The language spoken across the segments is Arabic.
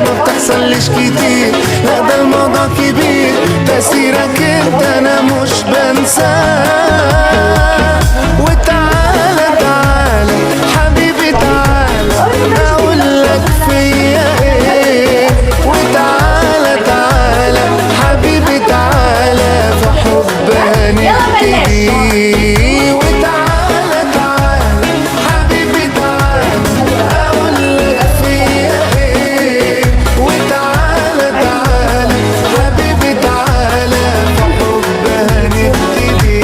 ما بتحصلش كتير، لا ده الموضوع كبير، تأثيرك انت انا مش بنساه. وتعالى تعالى حبيبي تعالى اقولك فيا ايه، وتعالى تعالى حبيبي تعالى في حب هنبتدي. وتعالى تعالى حبيبي تعالى اقولك فيا ايه، وتعالى تعالى حبيبي تعالى في حب هنبتدي.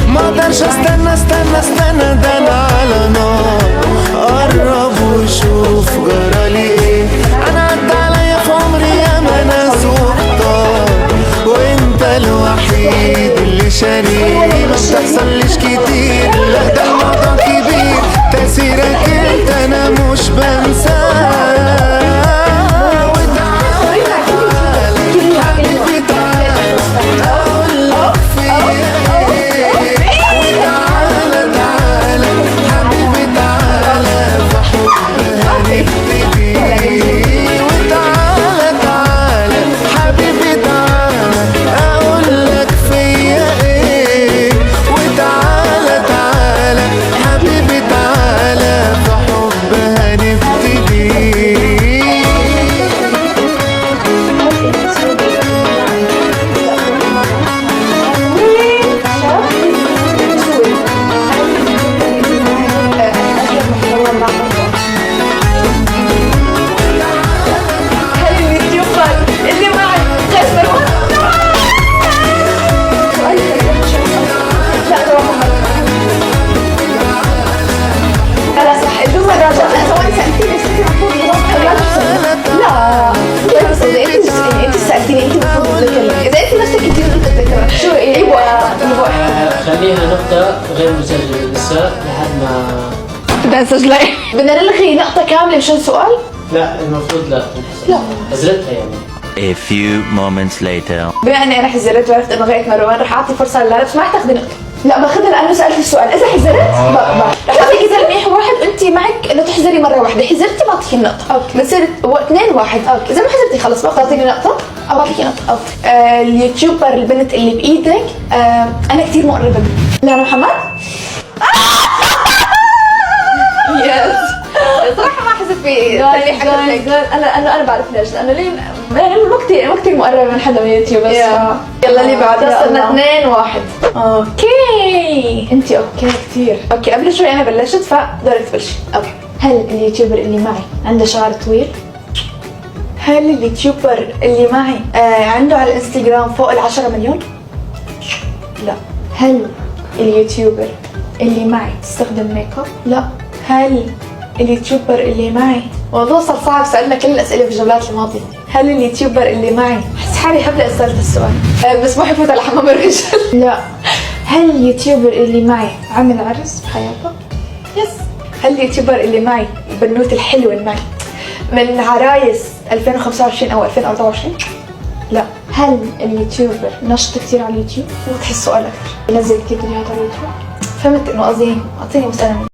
ما اقدرش استنى ده انا على نار، قرب وشوف جرالي ايه. انا عدى عليا في عمري ياما ناس واختار، وانت الوحيد اللي شاريه. ما بتحصلش كتير، لا ده الموضوع كبير، تأثيرك انت انا مش بنساه. وتعالى تعالى حبيبي تعالى اقولك فيا ايه، وتعالى تعالى حبيبي تعالى في حب هنبتدي. وتعالى تعالى حبيبي تعالى اقولك فيا ايه، وتعالى تعالى حبيبي تعالى في حب هنبتدي. خليها نقطة غير مسجلة لسه لحد ما بدنا نسجل. بدنا نلغي نقطة كاملة مشان سؤال؟ لا المفروض لا لا نزلتها يعني. A few moments later. بما اني انا حزرت وعرفت انه غيرت مروان رح اعطي فرصة للا، بس ما رح تاخذي نقطة. لا باخذها لانه سالت السؤال، اذا حزرت رح اعطيكي تلميح واحد، انت معك انه تحزري مرة واحده، حزرتي بعطيكي النقطة. اوكي بتصير 2-1. اوكي اذا ما حزرتي خلص ما تعطيني نقطة او بعطيكي نقطة. اوكي اليوتيوبر البنت اللي بايدك انا كثير مقربة منها. لا محمد؟ يس صراحة ما حسيت في انا بعرف ليش، لانه ليه ما كثير مقربة من حدا من اليوتيوب. بس يلا اللي بعدها صرنا 2-1. اوكي انت اوكي كثير اوكي. قبل شوي انا بلشت فدورك تبلشي. اوكي هل اليوتيوبر اللي معي عنده شعر طويل؟ هل اليوتيوبر اللي معي عنده على الانستغرام فوق 10 مليون؟ لا. هل اليوتيوبر اللي معي تستخدم ميك اب؟ لا. هل اليوتيوبر اللي معي موضوع صعب، سألنا كل الأسئلة في الجولات الماضية. هل اليوتيوبر اللي معي حس حالي هبدأ سألت السؤال بس ما حفوت على حمام الرجل. لا. هل اليوتيوبر اللي معي عمل عرس بحياته؟ يس. هل اليوتيوبر اللي معي البنوت الحلوة اللي معي من عرايس 2025 أو 2024؟ لا. هل اليوتيوبر نشط كثير على اليوتيوب؟ وضح السؤال أكثر. ينزل كثير فيديوهات على اليوتيوب؟ فهمت إنه قصدي أعطيني مسألة.